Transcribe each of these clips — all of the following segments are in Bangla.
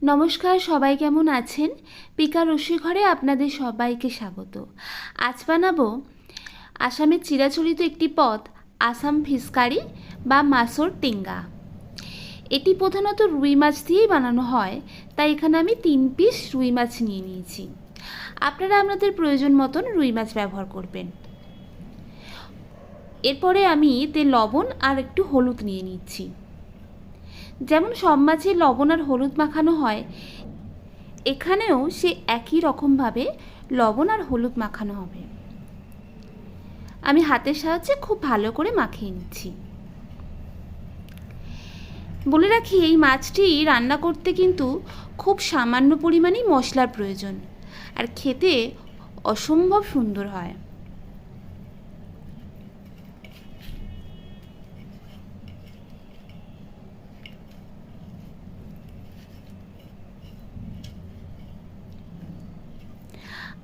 নমস্কার, সবাই কেমন আছেন? পিকা রসিঘরে আপনাদের সবাইকে স্বাগত। আজ বানাবো আসামের চিরাচরিত একটি পদ, আসাম ফিশ কারি বা মাছর টেঙ্গা। এটি প্রধানত রুই মাছ দিয়েই বানানো হয়, তাই এখানে আমি 3 পিস রুই মাছ নিয়ে নিয়েছি। আপনারা আপনাদের প্রয়োজন মতন রুই মাছ ব্যবহার করবেন। এরপরে আমি এতে লবণ আর একটু হলুদ নিয়ে নিচ্ছি। যেমন সব মাছে লবণ আর হলুদ মাখানো হয়, এখানেও সে একই রকমভাবে লবণ আর হলুদ মাখানো হবে। আমি হাতের সাহায্যে খুব ভালো করে মাখিয়ে নিচ্ছি। বলে রাখি, এই মাছটি রান্না করতে কিন্তু খুব সামান্য পরিমাণেই মশলার প্রয়োজন, আর খেতে অসম্ভব সুন্দর হয়।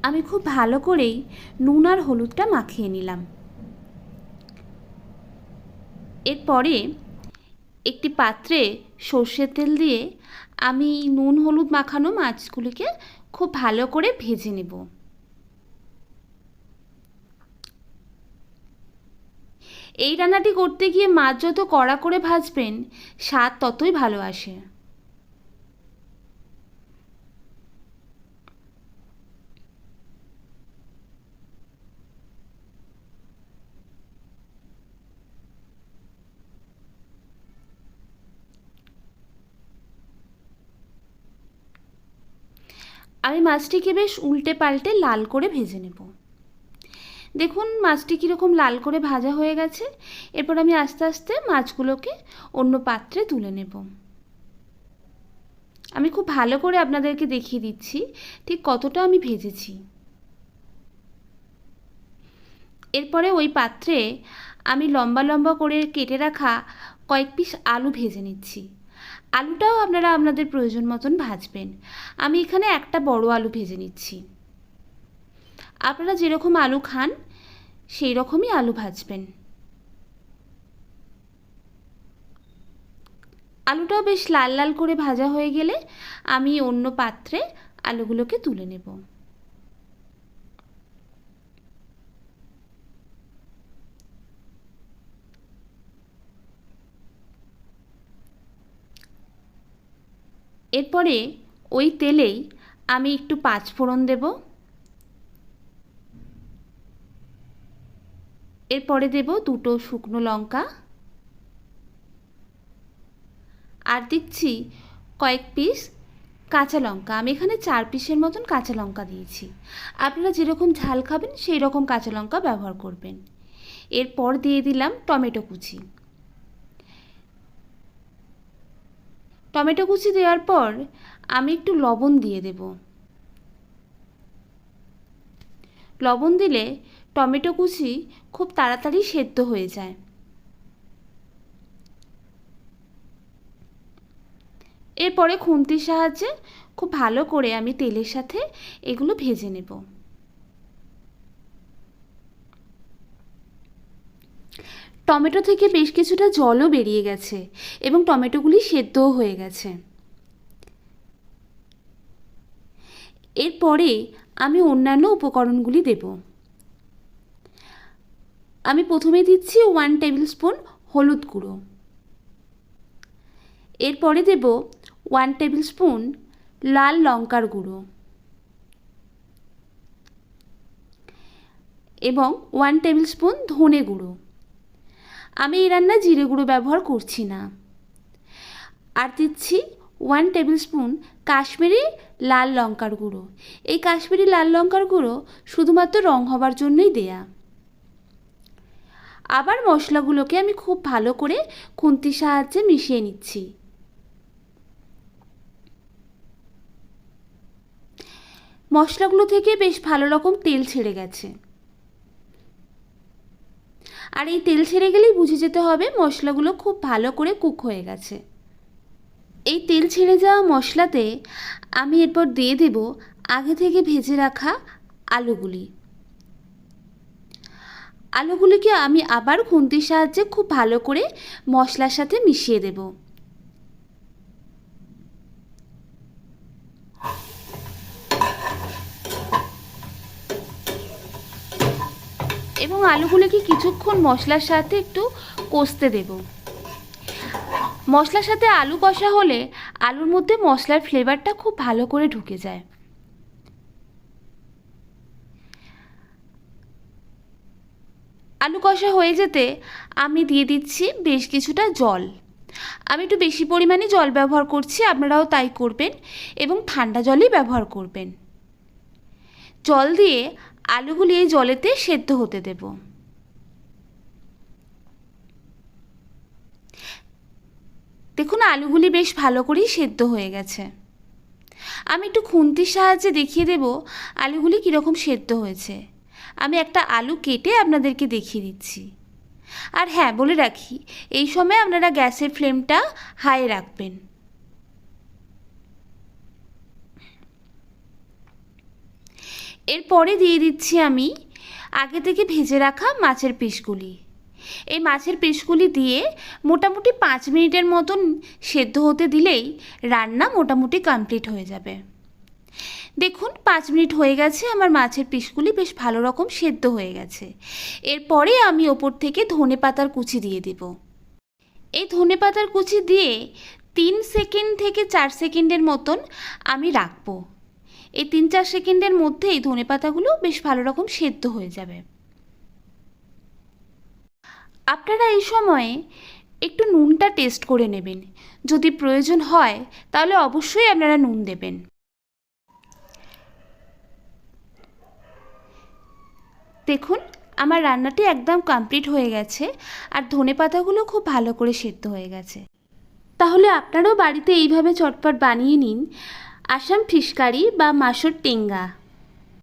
আমি খুব ভালো করেই নুন আর হলুদটা মাখিয়ে নিলাম। এরপরে একটি পাত্রে সর্ষের তেল দিয়ে আমি নুন হলুদ মাখানো মাছগুলিকে খুব ভালো করে ভেজে নেব। এই রান্নাটি করতে গিয়ে মাছ যত কড়া করে ভাজবেন, স্বাদ ততই ভালো আসে। আমি মাছটিকে বেশ উল্টে পাল্টে লাল করে ভেজে নেব। দেখুন মাছটি কীরকম লাল করে ভাজা হয়ে গেছে। এরপর আমি আস্তে আস্তে মাছগুলোকে অন্য পাত্রে তুলে নেব। আমি খুব ভালো করে আপনাদেরকে দেখিয়ে দিচ্ছি ঠিক কতটা আমি ভেজেছি। এরপরে ওই পাত্রে আমি লম্বা লম্বা করে কেটে রাখা কয়েক পিস আলু ভেজে নিচ্ছি। আলুটাও আপনারা আপনাদের প্রয়োজন মতন ভাজবেন। আমি এখানে একটা বড় আলু ভেজে নিচ্ছি। আপনারা যেরকম আলু খান সেই রকমই আলু ভাজবেন। আলুটাও বেশ লাল লাল করে ভাজা হয়ে গেলে আমি অন্য পাত্রে আলুগুলোকে তুলে নেব। এরপরে ওই তেলেই আমি একটু পাঁচফোড়ন দেব। এরপরে দেব 2টো শুকনো লঙ্কা, আর দিচ্ছি কয়েক পিস কাঁচা লঙ্কা। আমি এখানে 4 পিসের মতন কাঁচা লঙ্কা দিয়েছি। আপনারা যেরকম ঝাল খাবেন সেই রকম কাঁচা লঙ্কা ব্যবহার করবেন। এরপর দিয়ে দিলাম টমেটো কুচি। টমেটো কুচি দেওয়ার পর আমি একটু লবণ দিয়ে দেব। লবণ দিলে টমেটো কুচি খুব তাড়াতাড়ি সেদ্ধ হয়ে যায়। এরপরে খুন্তির সাহায্যে খুব ভালো করে আমি তেলের সাথে এগুলো ভেজে নেব। টমেটো থেকে বেশ কিছুটা জলও বেরিয়ে গেছে এবং টমেটোগুলি সেদ্ধও হয়ে গেছে। এরপরে আমি অন্যান্য উপকরণগুলি দেব। আমি প্রথমে দিচ্ছি 1 টেবিল স্পুন হলুদ গুঁড়ো। এরপরে দেব 1 টেবিল স্পুন লাল লঙ্কার গুঁড়ো এবং 1 টেবিল স্পুন ধনে গুঁড়ো। আমি এই রান্না জিরে গুঁড়ো ব্যবহার করছি না। আর দিচ্ছি 1 টেবিল স্পুন কাশ্মীরি লাল লঙ্কার গুঁড়ো। এই কাশ্মীরি লাল লঙ্কার গুঁড়ো শুধুমাত্র রং হবার জন্যই দেয়া। আবার মশলাগুলোকে আমি খুব ভালো করে খুন্তির সাহায্যে মিশিয়ে নিচ্ছি। মশলাগুলো থেকে বেশ ভালো রকম তেল ছেড়ে গেছে, আর এই তেল ছেড়ে গেলেই বুঝে যেতে হবে মশলাগুলো খুব ভালো করে কুক হয়ে গেছে। এই তেল ছেড়ে যাওয়া মশলাতে আমি এরপর দিয়ে দেব আগে থেকে ভেজে রাখা আলুগুলি। আলুগুলিকে আমি আবার খুন্তির সাহায্যে খুব ভালো করে মশলার সাথে মিশিয়ে দেব। এবং আলুগুলোকে কিছুক্ষণ মশলার সাথে একটু কষতে দেব। মশলার সাথে আলু কষা হলে আলুর মধ্যে মশলার ফ্লেভারটা খুব ভালো করে ঢুকে যায়। আলু কষা হয়ে যেতে আমি দিয়ে দিচ্ছি বেশ কিছুটা জল। আমি একটু বেশি পরিমাণে জল ব্যবহার করছি, আপনারাও তাই করবেন এবং ঠান্ডা জলই ব্যবহার করবেন। জল দিয়ে আলুগুলি এই জলেতে সেদ্ধ হতে দেব। দেখুন আলুগুলি বেশ ভালো করেই সেদ্ধ হয়ে গেছে। আমি একটু খুন্তির সাহায্যে দেখিয়ে দেব আলুগুলি কীরকম সেদ্ধ হয়েছে। আমি একটা আলু কেটে আপনাদেরকে দেখিয়ে দিচ্ছি। আর হ্যাঁ, বলে রাখি, এই সময় আপনারা গ্যাসের ফ্লেমটা হাই রাখবেন। এরপরে দিয়ে দিচ্ছি আমি আগে থেকে ভেজে রাখা মাছের পিসগুলি। এই মাছের পিসগুলি দিয়ে মোটামুটি 5 মিনিটের মতন সেদ্ধ হতে দিলেই রান্না মোটামুটি কমপ্লিট হয়ে যাবে। দেখুন 5 মিনিট হয়ে গেছে, আমার মাছের পিসগুলি বেশ ভালো রকম সেদ্ধ হয়ে গেছে। এরপরে আমি ওপর থেকে ধনেপাতার কুচি দিয়ে দেব। এই ধনেপাতার কুচি দিয়ে 3 সেকেন্ড থেকে 4 সেকেন্ডের মতন আমি রাখবো। এই 3-4 সেকেন্ডের মধ্যেই ধনেপাতাগুলো বেশ ভালো রকম সেদ্ধ হয়ে যাবে। আপনারা এই সময়ে একটু নুনটা টেস্ট করে নেবেন। যদি প্রয়োজন হয় তাহলে অবশ্যই আপনারা নুন দেবেন। দেখুন আমার রান্নাটি একদম কমপ্লিট হয়ে গেছে আর ধনেপাতাগুলো খুব ভালো করে সেদ্ধ হয়ে গেছে। তাহলে আপনারাও বাড়িতে এইভাবে চটপট বানিয়ে নিন আসাম ফিশ কারি বা মাসুর টেঙ্গা।